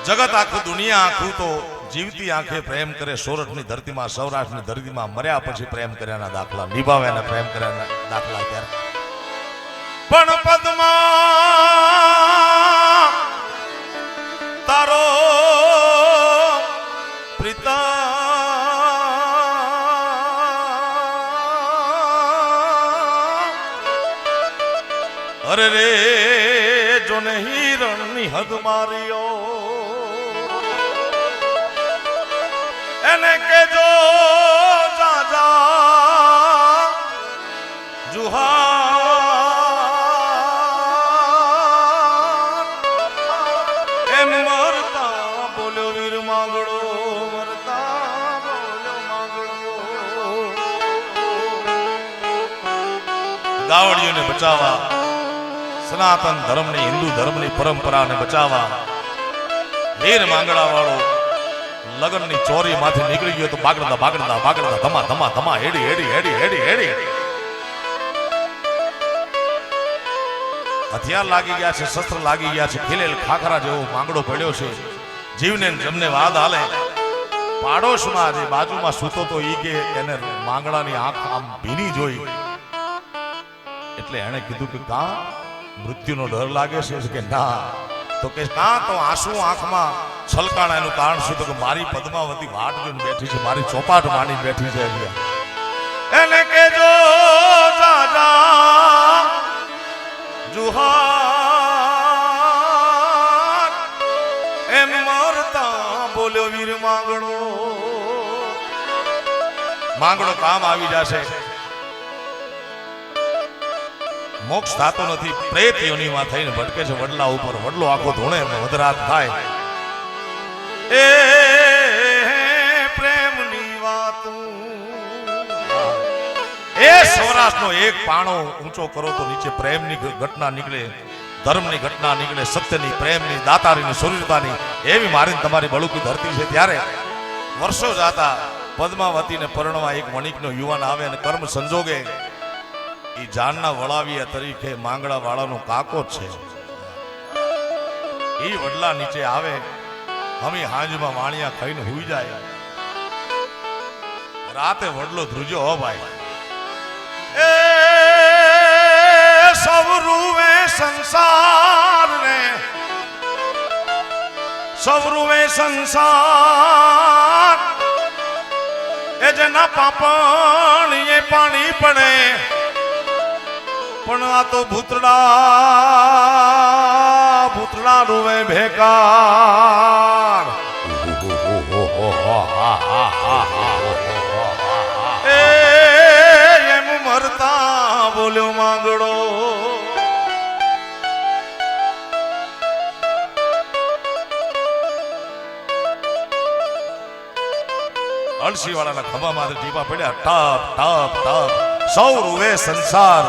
જગત આખું દુનિયા આખું તો જીવતી આંખે પ્રેમ કરે. સોરઠની ધરતીમાં સૌરાષ્ટ્રની ધરતીમાં મર્યા પછી પ્રેમ કર્યાના દાખલા, નિભાવ્યાના પ્રેમ કર્યાના દાખલા ત્યારે પણ પદ્મા તારો પ્રીતા અરે રે જો ને હિરણની હદ માર્યો એને કેજો જાજા જુહાર એમ મરતા બોલ્યો વીર માંગડો, મરતા બોલ્યો માંગડો. ગાવડીઓને બચાવવા, સનાતન ધર્મની હિન્દુ ધર્મની પરંપરાને બચાવવા વીર માંગડા વાળો લગનની ચોરી માંથી નીકળી ગયો તો બાગડતા બાગડતા બાગડતા ધમા ધમા ધમા હેડી હેડી હેડી હેડી હેડી હથિયાર લાગી ગયા છે, શસ્ત્ર લાગી ગયા છે, ખીલેલ ખાખરા જેવો માંગડો પડ્યો છે. જીવને જમને વાદ હાલે. પાડોશમાં જે બાજુમાં સૂતો તો ઈ કે એને માંગડાની આંખ આમ ભીની જોઈ એટલે એને કીધું કે કા મૃત્યુનો ડર લાગે છે કે ના? તો કે ના, તો આંસુ આંખમાં છલકાણા. એનું કારણ શું? તો કે મારી પદ્માવતી વાટ જોઈને બેઠી છે, મારી ચોપાટ માની બેઠી છે. એને કેજો જાજા જુહાર એમ મરતા બોલ્યો વીર માંગડો. માંગડો કામ આવી જશે. મોક્ષ થતો નથી, પ્રેત યોનિમાં થઈને ભટકે છે વડલા ઉપર. વડલો આખો ધોણે વધરાત થાય. એ પ્રેમની વાતું એ સૌરાષ્ટ્રનો એક પાણો ઊંચો કરો તો નીચે પ્રેમની ઘટના નીકળે, ધર્મની ઘટના નીકળે, સત્યની, પ્રેમની, દાતારીની, સુરતાની. એવી મારી તમારી બળુકી ધરતી છે. ત્યારે વર્ષો જાતા પદ્માવતીને પરણવા એક વણિકનો યુવાન આવે અને કર્મ સંજોગે એ જાનના વળાવિયા તરીકે માંગડા વાળાનો કાકો જ છે. એ વડલા નીચે આવે. હમી હાંજમાં વાણિયા ખાઈને હુઈ જાય. રાતે વડલો ધ્રુજો હો ભાઈ. એ સવરુવે સંસાર ને સવરુવે સંસાર એ જેના પાપણ એ પાણી પડે. પણ આ તો ભૂતડા ભૂતડા રૂવે ભેકાર. એમ મરતા બોલ્યો માંગડો. અળસી વાળાના ખભામાં ટીપા પડ્યા. ટપ ટપ ટપ. સૌ રૂવે સંસાર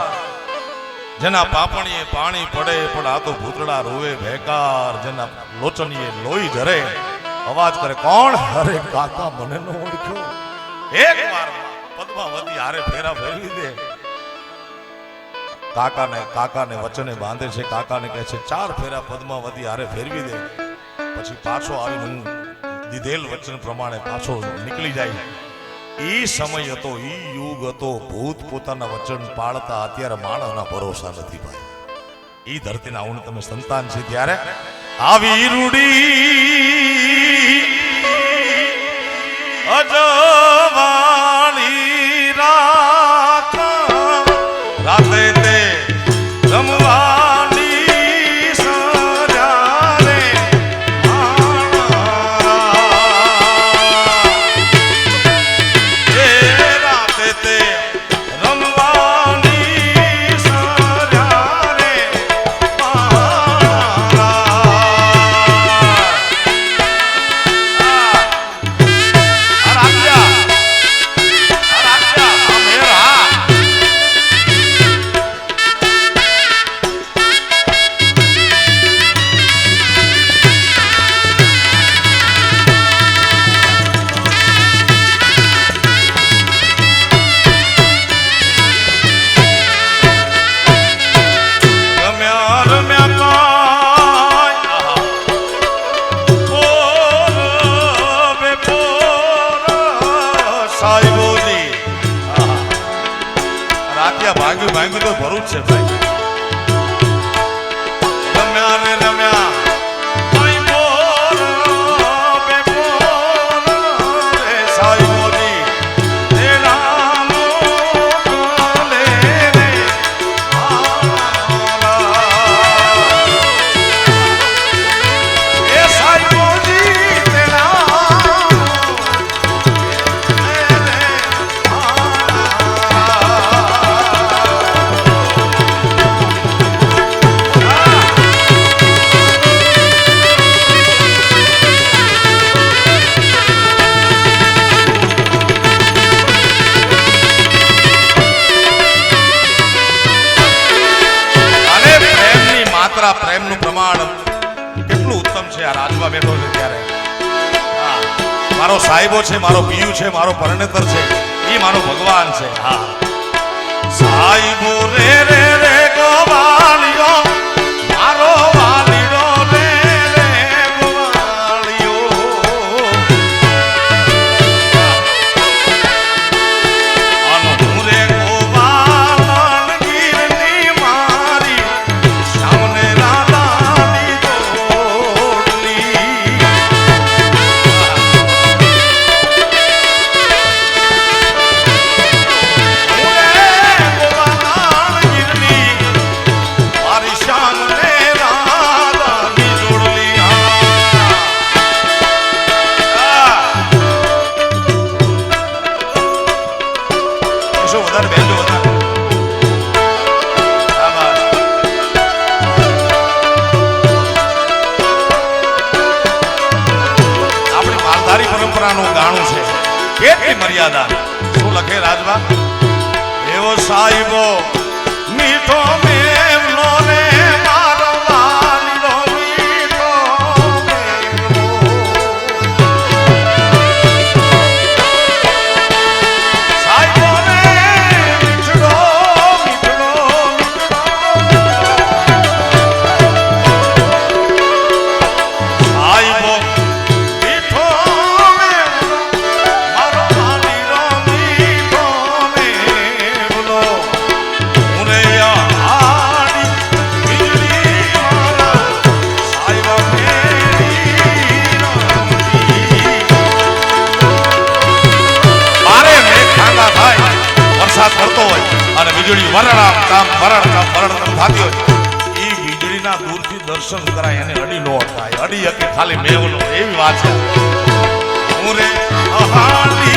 જેના પાપણીએ પાણી પડે. પણ આ તો ભૂતડા રોવે ભેકાર. જેના લોચનીએ લોહી ઝરે. અવાજ કરે કોણ? અરે કાકા મને ન ઓળખ્યો. એક વાર પદ્માવતી હારે ફેરા ફેરવી દે. કાકાને વચને બાંધે છે. કાકાને કહે છે 4 ફેરા પદ્માવતી હારે ફેરવી દે, પછી પાછો આવીને હું દીધેલ વચન પ્રમાણે પાછો નીકળી જાય. ઈ સમય હતો, ઈ યુગ હતો. ભૂત પોતાના વચન પાળતા. અત્યારે માણસના ભરોસા નથી ભાઈ. ઈ ધરતીના હું તમે સંતાન છે. ત્યારે આવી રૂડી અજવાળી રાત રાતે તે રમવાની સર્યા રે રાતે તે રમવાની સર્યા રે કીધું તો ભરૂચ છે ભાઈ. રમ્યા ને રમ્યા ભાઈ બોલ બે બોલ રે સાઈબોજી તેરા મોકલે રે એ સાઈબોજી તેરા પ્રેમનું પ્રમાણ કેટલું ઉત્તમ છે. આ રાજમાં બેઠો છે ત્યારે હા, મારો સાહેબો છે, મારો પિયુ છે, મારો પરણેતર છે, એ મારો ભગવાન છે. હા સાહેબો રે રે રે ગોવાળિયો મારો વાલીડો રે રે ગોવાળિયો આનો હું રે ગોવાળણ ગીરની મારી સામને રાધાની જોડલી પરંપરાનું ગાણું છે. કેટલી મર્યાદા શું લખે રાજવા એવો સાહેબો મીઠો મેમલો રે મારો વાલીડો મીઠો મેમલો સાહેબો રે મીઠડો મીઠડો સાહેબો કરતો હોય અને વીજળી વરણામ કામ વરણ થતી હોય એ વીજળીના દૂરથી દર્શન કરાય એને અડી નો થાય. અડી હકે ખાલી મેવનો એવી વાત છે. હું રે અહાડી